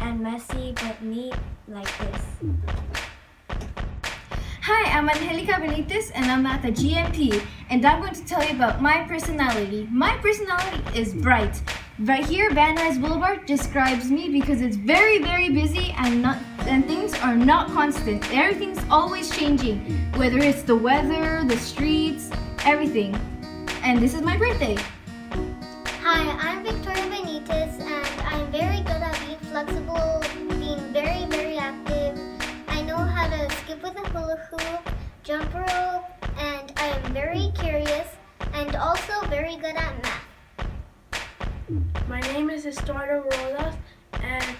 and messy but neat like this. Hi, I'm Angelica Benitez and I'm at the GMP and I'm going to tell you about my personality. My personality is bright. Right here, Van Nuys Boulevard describes me because it's very, very busy and things are not constant. Everything's always changing, whether it's the weather, the streets, everything. And this is my birthday. Hi, I'm Victoria Benitez and I'm very good at being flexible, being very, very active. I know how to skip with a hula hoop, jump rope, and I am very curious and also very good at math. My name is Estuardo Rodas, and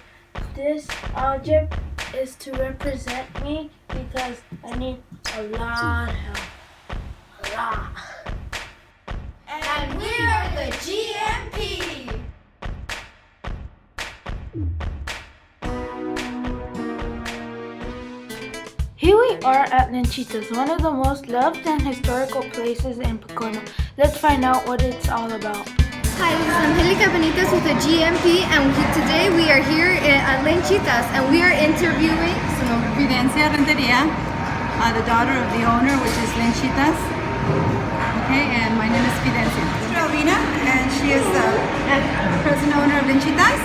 this object is to represent me because I need a lot of help. A lot. And we are the GMP! Here we are at Lenchitas, one of the most loved and historical places in Pacoima. Let's find out what it's all about. Hi, this is Angelica Benitez with the GMP and today we are here at Lenchitas and we are interviewing Fidencia Renteria, the daughter of the owner, which is Lenchitas. Okay, and my name is Fidencia. Alvina, and she is the present owner of Lenchitas.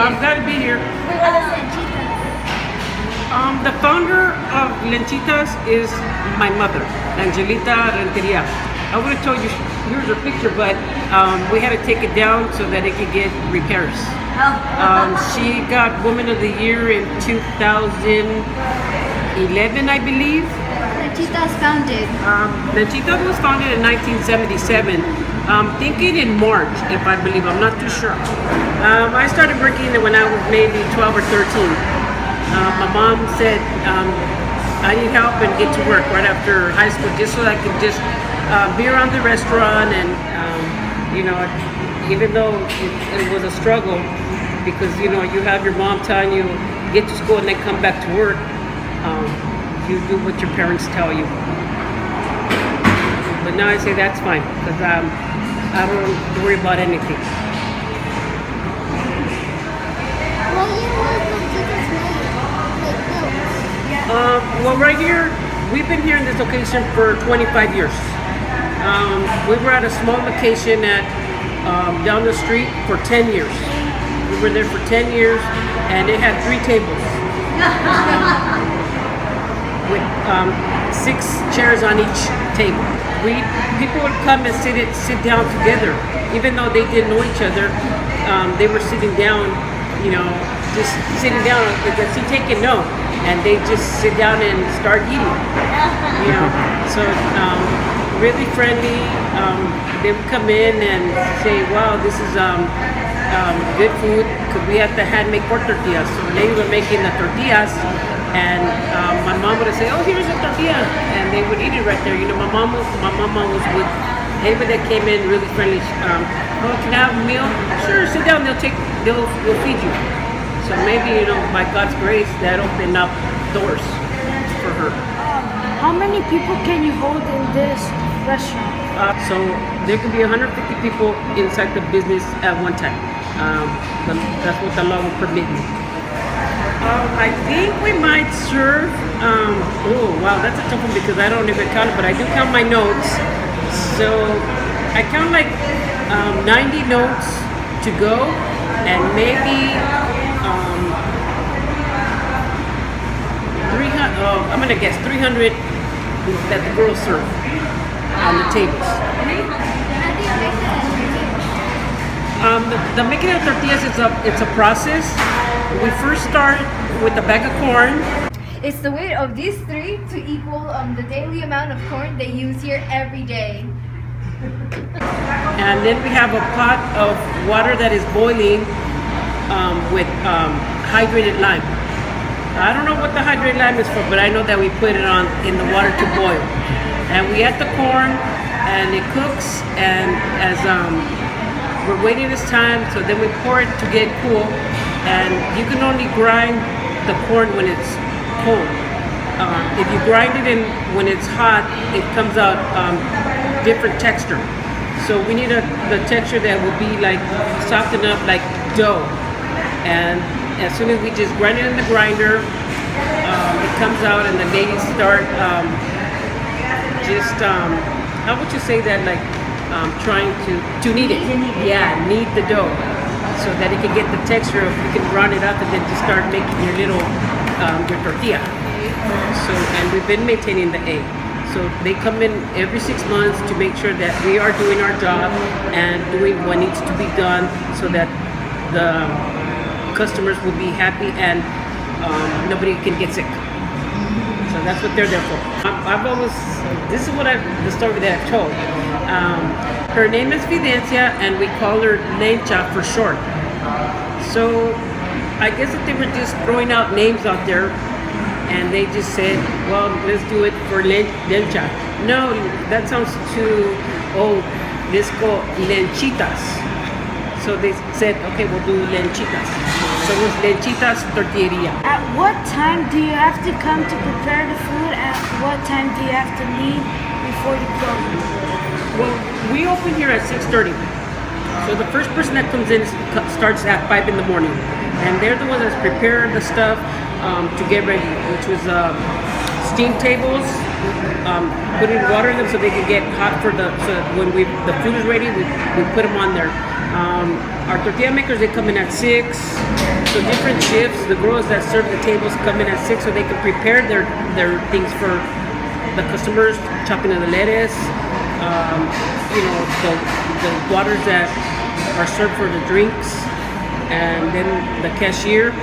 I'm glad to be here. The founder of Lenchitas is my mother, Angelita Renteria. I would have told you, here's her picture, but we had to take it down so that it could get repairs. She got Woman of the Year in 2011, I believe. Lenchitas founded. Lenchitas was founded in 1977. Thinking in March, if I believe, I'm not too sure. I started working when I was maybe 12 or 13. My mom said I need help and get to work right after high school just so I could just be around the restaurant and, even though it was a struggle because, you have your mom telling you get to school and then come back to work, you do what your parents tell you. But now I say that's fine because I don't worry about anything. What year was Lenchitas made? Well, right here, we've been here in this location for 25 years. We were at a small location at down the street for 10 years. We were there for 10 years, and it had 3 tables with 6 chairs on each table. People would come and sit down together, even though they didn't know each other. They were sitting down, just sitting down. Does he take it? No. And they just sit down and start eating, So really friendly. They would come in and say, "Wow, this is good food." Because we have to hand make pork tortillas. So they were making the tortillas, and my mom would say, "Oh, here's a tortilla," and they would eat it right there. My mama was with anybody that came in really friendly. "Oh, can I have a meal?" "Sure, sit down. They'll feed you." So maybe, by God's grace, that opened up doors for her. How many people can you hold in this restaurant? So there could be 150 people inside the business at one time. That's what the law will permit me. I think we might serve, oh wow, that's a tough one because I don't even count it, but I do count my notes. So I count like 90 notes to go and maybe 300, I'm gonna guess 300 that the girls serve on the tables. The making of tortillas it's a process. We first start with a bag of corn. It's the weight of these 3 to equal the daily amount of corn they use here every day. And then we have a pot of water that is boiling with hydrated lime. I don't know what the hydrated lime is for, but I know that we put it in the water to boil. And we add the corn, and it cooks. And as we're waiting this time, so then we pour it to get cool. And you can only grind the corn when it's cold. If you grind it when it's hot, it comes out different texture. So we need the texture that will be like soft enough like dough. And as soon as we just grind it in the grinder, it comes out and the ladies start how would you say that, like trying to knead it. Yeah, knead the dough so that it can get the texture of, you can round it up and then just start making your little your tortilla. So, and we've been maintaining the egg. So they come in every 6 months to make sure that we are doing our job and doing what needs to be done so that the customers will be happy and nobody can get sick. So that's what they're there for. I've always, this is the story that I've told. Her name is Fidencia and we call her Lencha for short. So I guess that they were just throwing out names out there and they just said, well, let's do it for Lencha. No, that sounds too old. Let's go Lenchitas. So they said, okay, we'll do Lenchitas. So it was Lenchitas Tortilleria. At what time do you have to come to prepare the food? At what time do you have to leave before you close? Well, we open here at 6:30. So the first person that comes in starts at 5 in the morning. And they're the ones that prepare the stuff to get ready, which was steam tables, putting water in them so they can get hot so when the food is ready, we put them on there. Our tortilla makers, they come in at 6, so different shifts. The girls that serve the tables come in at 6 so they can prepare their things for the customers, chopping of the lettuce, the waters that are served for the drinks, and then the cashier,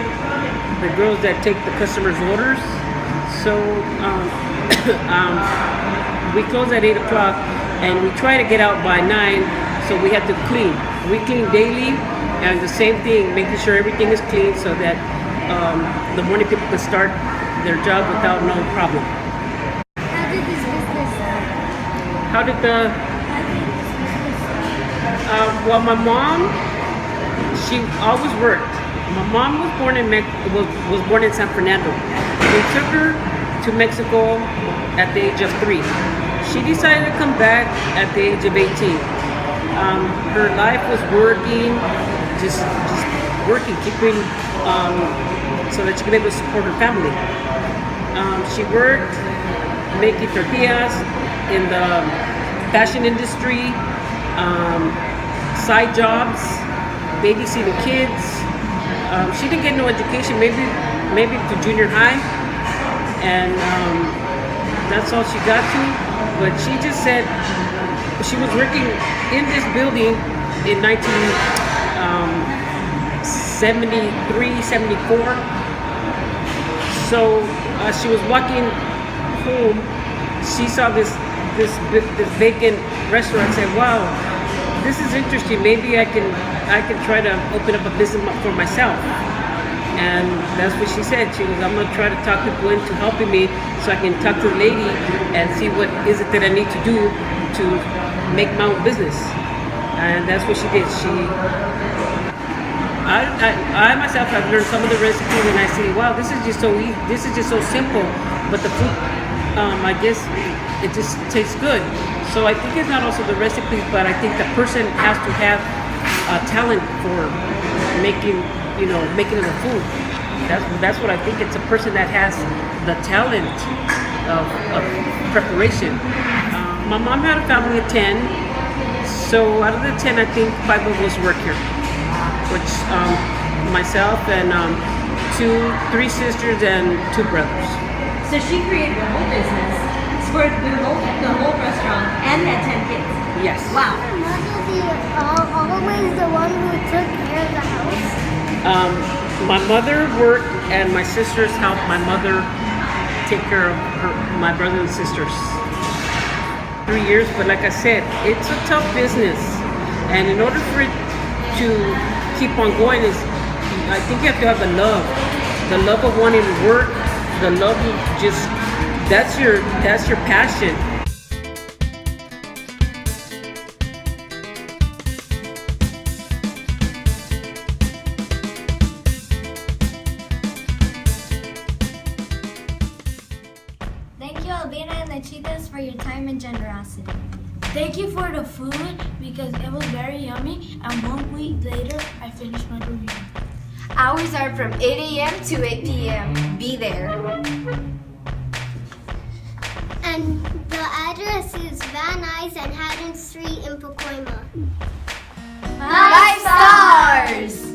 the girls that take the customers' orders. So we close at 8 o'clock and we try to get out by 9, so we have to clean. We clean daily, and the same thing, making sure everything is clean so that the morning people can start their job without no problem. How did this business start? How did well, my mom, she always worked. My mom was born was born in San Fernando. We took her to Mexico at the age of 3. She decided to come back at the age of 18. Her life was working, just working, keeping so that she could be able to support her family. She worked making tortillas in the fashion industry, side jobs, babysitting kids. She didn't get no education, maybe to junior high, and that's all she got to. But she just said she was working in this building in 1973, 74. So she was walking home. She saw this vacant restaurant and said, "Wow, this is interesting. Maybe I can try to open up a business for myself." And that's what she said. She goes, "I'm gonna try to talk people into helping me so I can talk to the lady and see what is it that I need to do to make my own business." And that's what she did. I myself have learned some of the recipes, and I say, "Wow, this is just so easy. This is just so simple." But the food, I guess, it just tastes good. So I think it's not also the recipes, but I think the person has to have a talent for making the food. That's what I think. It's a person that has the talent of preparation. My mom had a family of 10, so out of the 10, I think 5 of us work here, which myself and 3 sisters and 2 brothers. So she created a whole business for the whole restaurant and had 10 kids. Yes. Wow. Always the one who took care of the house. My mother worked, and my sisters helped my mother take care of my brothers and sisters. 3 years, but like I said, it's a tough business, and in order for it to keep on going, I think you have to have the love of wanting to work, the love of just that's your passion. Thank you, Albina and Lenchitas, for your time and generosity. Thank you for the food because it was very yummy, and 1 week later I finished my review. Hours are from 8 a.m. to 8 p.m. Be there. And the address is Van Nuys and Haddon Street in Pacoima. 5 stars!